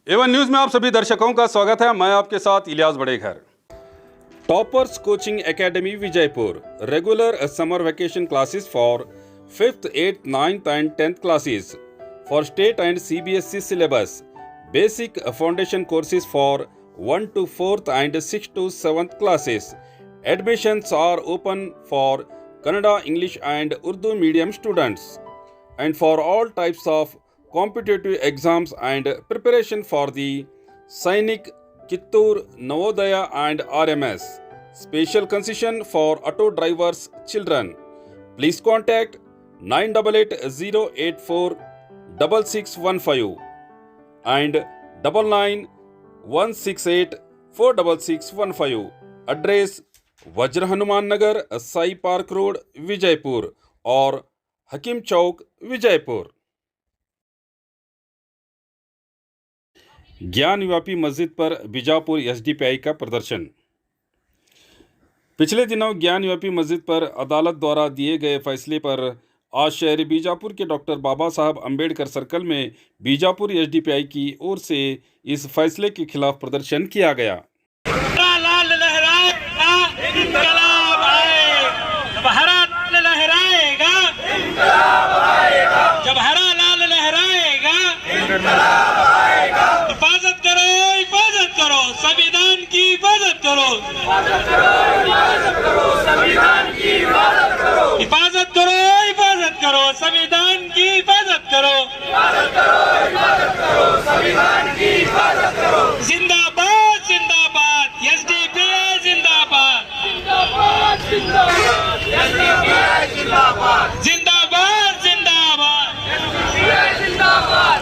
Avon news में आप सभी दर्शकों का स्वागत है। मैं आपके साथ Ilyas Badeghar. Toppers coaching academy Vijaypur regular summer vacation classes for 5th, 8th, 9th and 10th classes for state and CBSE syllabus. Basic foundation courses for 1 to 4th and 6 to 7th classes. Admissions are open for Kannada, English and Urdu medium students and for all types of competitive exams and preparation for the Sainik, Kittur, Navodaya and RMS. Special concession for auto drivers' children. Please contact 9880846615 and 9916846615. Address वज्र Hanuman Nagar, Sai park road, Vijaypur और हकीम चौक, विजयपुर। ज्ञान व्यापी मस्जिद पर Bijapur SDPI का प्रदर्शन। पिछले दिनों ज्ञान व्यापी मस्जिद पर अदालत द्वारा दिए गए फैसले पर आज शहर बीजापुर के डॉक्टर बाबा साहब अम्बेडकर सर्कल में बीजापुर एसडीपीआई की ओर से इस फैसले के खिलाफ प्रदर्शन किया गया। जब हरा लाल लहराएगा हिफाजत करो संविधान की हिफाजत करो संविधान की हिफाजत करो संविधान की हिफाजत करो संविधान की हिफाजत करो। जिंदाबाद जिंदाबाद एसडीपीआई जिंदाबाद जिंदाबाद जिंदाबाद जिंदाबाद जिंदाबाद जिंदाबाद।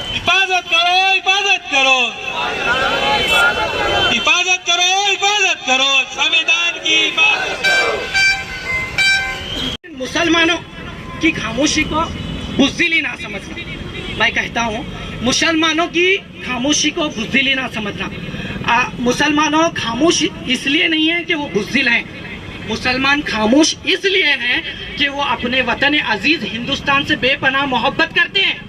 हिफाजत करो संविधान की हिफाजत करो। मुसलमानों की खामोशी को बुज़दिली ना समझना। मैं कहता हूँ मुसलमानों की खामोशी को बुज़दिली ना समझना। मुसलमानों खामोश इसलिए नहीं है कि वो बुज़दिल हैं। मुसलमान खामोश इसलिए हैं कि वो अपने वतन अजीज हिंदुस्तान से बेपनाह मोहब्बत करते हैं।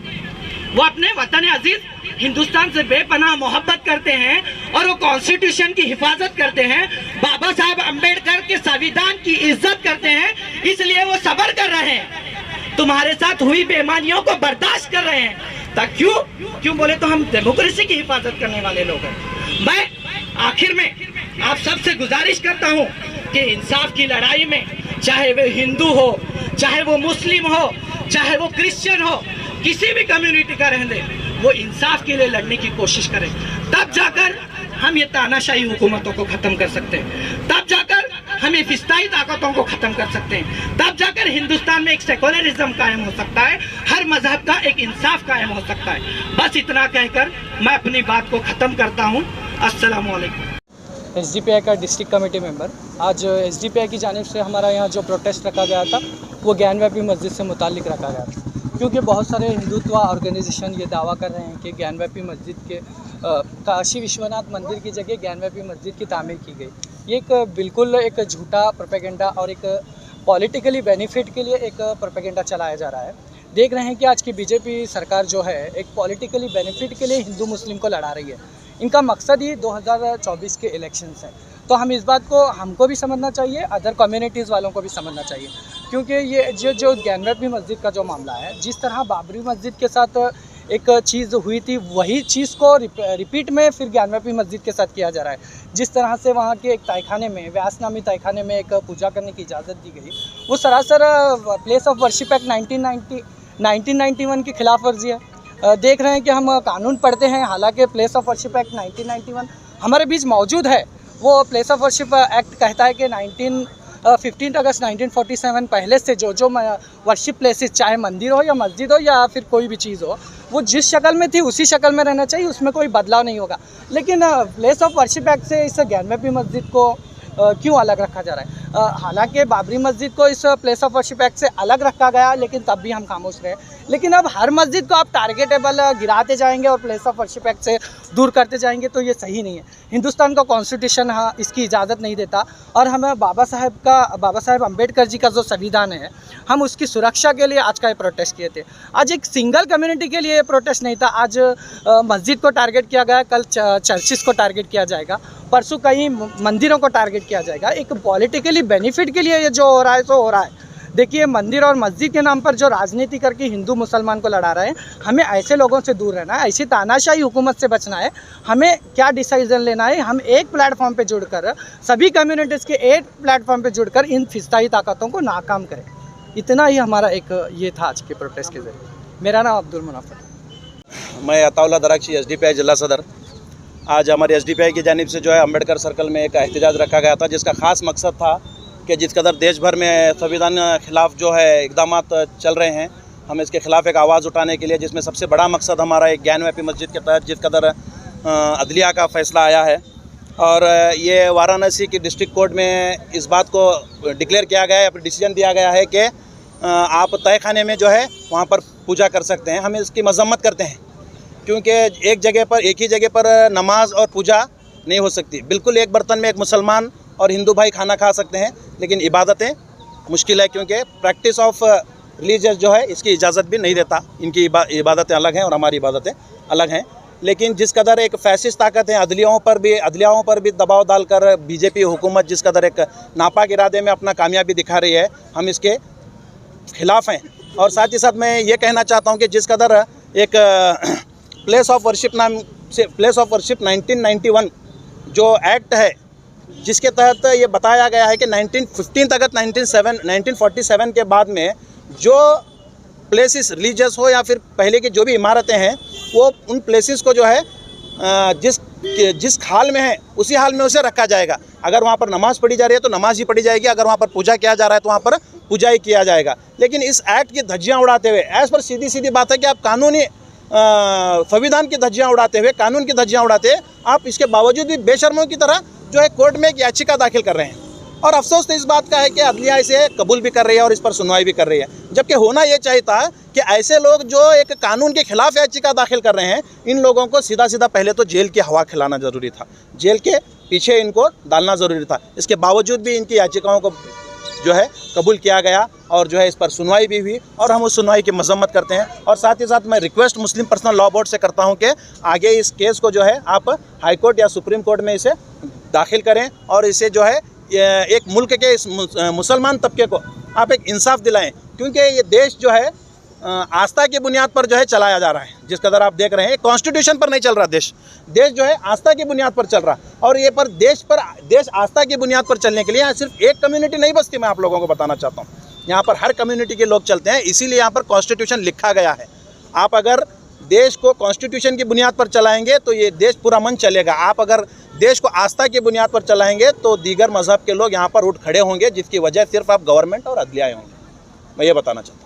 वो अपने वतन अजीज हिंदुस्तान से बेपनाह मोहब्बत करते हैं और वो कॉन्स्टिट्यूशन की हिफाजत करते हैं, बाबा साहब अम्बेडकर के संविधान की इज्जत करते हैं, इसलिए वो सब्र कर रहे हैं, तुम्हारे साथ हुई बेईमानियों को बर्दाश्त कर रहे हैं। क्यों बोले तो हम डेमोक्रेसी की हिफाजत करने वाले लोग हैं। मैं आखिर में आप सबसे गुजारिश करता हूँ कि इंसाफ की लड़ाई में चाहे वो हिंदू हो, चाहे वो मुस्लिम हो, चाहे वो क्रिश्चियन हो, किसी भी कम्युनिटी का रहने, वो इंसाफ के लिए लड़ने की कोशिश करें। तब जाकर हम ये तानाशाही हुकूमतों को खत्म कर सकते हैं, तब जाकर हम ये फिस्ताई ताकतों को खत्म कर सकते हैं, तब जाकर हिंदुस्तान में एक सेकुलरिज्म कायम हो सकता है, हर मजहब का एक इंसाफ कायम हो सकता है। बस इतना कहकर मैं अपनी बात को खत्म करता हूँ। अस्सलाम वालेकुम। एसडीपीआई का डिस्ट्रिक्ट कमेटी मेंबर, आज एसडीपीआई की जानिब से हमारा यहाँ जो प्रोटेस्ट रखा गया था वो ज्ञान व्यापी मस्जिद से मुताल्लिक रखा गया था, क्योंकि बहुत सारे हिंदुत्व ऑर्गेनाइजेशन ये दावा कर रहे हैं कि ज्ञान व्यापी मस्जिद के काशी विश्वनाथ मंदिर की जगह ज्ञान व्यापी मस्जिद की तामीर की गई। ये बिल्कुल एक झूठा प्रोपेगेंडा और एक पॉलिटिकली बेनिफिट के लिए एक प्रोपेगेंडा चलाया जा रहा है। देख रहे हैं कि आज की बीजेपी सरकार जो है एक पॉलिटिकली बेनिफिट के लिए हिंदू मुस्लिम को लड़ा रही है। इनका मकसद ही 2024 के इलेक्शंस हैं। तो हम इस बात को हमको भी समझना चाहिए, अदर कम्युनिटीज़ वालों को भी समझना चाहिए, क्योंकि ये जो ज्ञान व्यापी मस्जिद का जो मामला है, जिस तरह बाबरी मस्जिद के साथ एक चीज़ हुई थी, वही चीज़ को रिपीट में फिर ज्ञान व्यापी मस्जिद के साथ किया जा रहा है। जिस तरह से वहाँ के एक तहखाने में, व्यास नामी तहखाने में एक पूजा करने की इजाज़त दी गई, वो सरासर प्लेस ऑफ वर्शिप एक्ट 1991 की खिलाफ वर्जी है। देख रहे हैं कि हम कानून पढ़ते हैं, हालांकि प्लेस ऑफ वर्शिप एक्ट 1991 हमारे बीच मौजूद है। वो प्लेस ऑफ वर्शिप एक्ट कहता है कि 15 अगस्त 1947 पहले से जो वर्शिप प्लेसेस, चाहे मंदिर हो या मस्जिद हो या फिर कोई भी चीज़ हो, वो जिस शक्ल में थी उसी शक्ल में रहना चाहिए, उसमें कोई बदलाव नहीं होगा। लेकिन प्लेस ऑफ वर्शिप एक्ट से इस ज्ञान व्यापी मस्जिद को क्यों अलग रखा जा रहा है? हालांकि बाबरी मस्जिद को इस प्लेस ऑफ वर्शिप एक्ट से अलग रखा गया, लेकिन तब भी हम खामोश रहे। लेकिन अब हर मस्जिद को आप टारगेटेबल गिराते जाएंगे और प्लेस ऑफ वर्शिप एक्ट से दूर करते जाएंगे तो ये सही नहीं है। हिंदुस्तान का कॉन्स्टिट्यूशन हाँ इसकी इजाज़त नहीं देता और हमें बाबा साहेब अम्बेडकर जी का जो संविधान है हम उसकी सुरक्षा के लिए आज का ये प्रोटेस्ट किए थे। आज एक सिंगल कम्युनिटी के लिए ये प्रोटेस्ट नहीं था। आज मस्जिद को टारगेट किया गया, कल चर्चिस को टारगेट किया जाएगा, परसों कहीं मंदिरों को टारगेट किया जाएगा। एक पॉलिटिकली बेनिफिट के लिए ये जो हो रहा है सो हो रहा है। देखिए मंदिर और मस्जिद के नाम पर जो राजनीति करके हिंदू मुसलमान को लड़ा रहे हैं, हमें ऐसे लोगों से दूर रहना है, ऐसी तानाशाही हुकूमत से बचना है। हमें क्या डिसीजन लेना है, हम एक प्लेटफॉर्म पे जुड़कर सभी कम्युनिटीज़ के एक प्लेटफॉर्म पे जुड़कर इन फिस्ताई ताकतों को नाकाम करें। इतना ही हमारा एक ये था आज के प्रोटेस्ट के जरिए। मेरा नाम अब्दुल मुनाफर, मैं अताउल्ला दराक्षी SDPI जिला सदर। आज हमारी SDPI की जानिब से जो है अम्बेडकर सर्कल में एक एहतजाज रखा गया था, जिसका ख़ास मकसद था कि जिस कदर देश भर में संविधान खिलाफ जो है इक़दामात चल रहे हैं, हम इसके ख़िलाफ़ एक आवाज़ उठाने के लिए, जिसमें सबसे बड़ा मकसद हमारा एक ज्ञानव्यापी मस्जिद के तहत जिस कदर अदलिया का फ़ैसला आया है और ये वाराणसी की डिस्ट्रिक्ट कोर्ट में इस बात को डिक्लेयर किया गया है, डिसीजन दिया गया है कि आप तय खाने में जो है वहाँ पर पूजा कर सकते हैं। हम इसकी मजम्मत करते हैं क्योंकि एक ही जगह पर नमाज और पूजा नहीं हो सकती। बिल्कुल एक बर्तन में एक मुसलमान और हिंदू भाई खाना खा सकते हैं, लेकिन इबादतें मुश्किल है क्योंकि प्रैक्टिस ऑफ रिलीजियस जो है इसकी इजाज़त भी नहीं देता। इनकी इबादतें अलग हैं और हमारी इबादतें अलग हैं। लेकिन जिस कदर एक फैसिस्ट ताकत है अदलियाओं पर भी दबाव डालकर बीजेपी हुकूमत जिस कदर एक नापाक इरादे में अपना कामयाबी दिखा रही है, हम इसके खिलाफ़ हैं। और साथ ही साथ मैं ये कहना चाहता हूँ कि जिस कदर एक प्लेस ऑफ वर्शिप 1991 जो एक्ट है, जिसके तहत ये बताया गया है कि 15 अगस्त 1947 के बाद में जो प्लेसेस रिलीजियस हो या फिर पहले की जो भी इमारतें हैं, वो उन प्लेसेस को जो है जिस हाल में है उसी हाल में उसे रखा जाएगा। अगर वहाँ पर नमाज़ पढ़ी जा रही है तो नमाज ही पढ़ी जाएगी, अगर वहाँ पर पूजा किया जा रहा है तो वहाँ पर पूजा ही किया जाएगा। लेकिन इस एक्ट की धज्जियाँ उड़ाते हुए, एज़ पर सीधी बात है कि आप कानूनी संविधान की धज्जियाँ उड़ाते हुए, कानून की धज्जियाँ उड़ाते हुए आप इसके बावजूद भी बेशर्मों की तरह जो है कोर्ट में एक याचिका दाखिल कर रहे हैं। और अफसोस तो इस बात का है कि अदलिया इसे कबूल भी कर रही है और इस पर सुनवाई भी कर रही है, जबकि होना ये चाहिए था कि ऐसे लोग जो एक कानून के खिलाफ याचिका दाखिल कर रहे हैं, इन लोगों को सीधा पहले तो जेल की हवा खिलाना ज़रूरी था, जेल के पीछे इनको डालना ज़रूरी था। इसके बावजूद भी इनकी याचिकाओं को जो है कबूल किया गया और जो है इस पर सुनवाई भी हुई और हम उस सुनवाई की मजम्मत करते हैं। और साथ ही साथ मैं रिक्वेस्ट मुस्लिम पर्सनल लॉ बोर्ड से करता हूं कि आगे इस केस को जो है आप हाई कोर्ट या सुप्रीम कोर्ट में इसे दाखिल करें और इसे जो है एक मुल्क के इस मुसलमान तबके को आप एक इंसाफ दिलाएं, क्योंकि ये देश जो है आस्था की बुनियाद पर जो है चलाया जा रहा है। जिस कदर आप देख रहे हैं कॉन्स्टिट्यूशन पर नहीं चल रहा देश जो है आस्था की बुनियाद पर चल रहा। और ये देश आस्था की बुनियाद पर चलने के लिए यहाँ सिर्फ एक कम्युनिटी नहीं बसती, मैं आप लोगों को बताना चाहता हूँ, यहाँ पर हर कम्युनिटी के लोग चलते हैं। इसीलिए यहाँ पर कॉन्स्टिट्यूशन लिखा गया है। आप अगर देश को कॉन्स्टिट्यूशन की बुनियाद पर चलाएंगे तो ये देश पूरा मन चलेगा। आप अगर देश को आस्था की बुनियाद पर चलाएंगे तो दीगर मजहब के लोग यहाँ पर उठ खड़े होंगे, जिसकी वजह सिर्फ आप गवर्नमेंट और अदलियाएं होंगे। मैं ये बताना चाहता हूँ।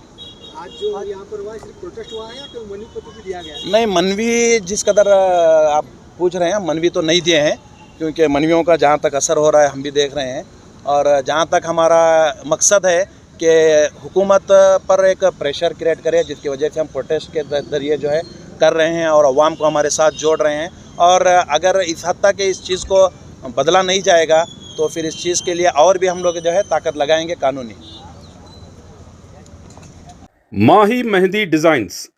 आज जो यहाँ पर हुआ सिर्फ प्रोटेस्ट हुआ है या तो मनवी पत्र भी दिया गया है? नहीं, मनवी जिस कदर आप पूछ रहे हैं, मनवी तो नहीं दिए हैं, क्योंकि मनवियों का जहाँ तक असर हो रहा है हम भी देख रहे हैं। और जहाँ तक हमारा मकसद है कि हुकूमत पर एक प्रेशर क्रिएट करे, जिसकी वजह से हम प्रोटेस्ट के ज़रिए जो है कर रहे हैं और अवाम को हमारे साथ जोड़ रहे हैं। और अगर इस हद तक इस चीज़ को बदला नहीं जाएगा तो फिर इस चीज़ के लिए और भी हम लोग जो है ताकत लगाएंगे कानूनी। Mahi Mehndi Designs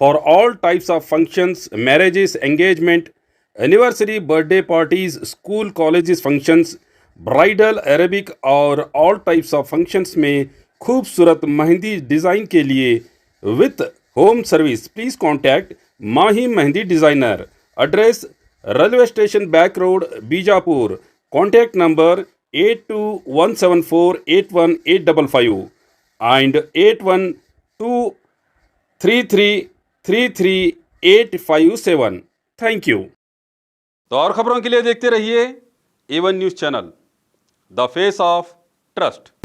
for all types of functions, marriages, engagement, anniversary, birthday parties, school, colleges functions, bridal, Arabic और ऑल टाइप्स ऑफ फंक्शंस में खूबसूरत मेहंदी डिज़ाइन के लिए with home service please contact Mahi mehndi designer. Address railway station back road Bijapur. Contact number 8217481855 and 8123333857। Thank you. तो और खबरों के लिए देखते रहिए A1 news channel, the face of trust.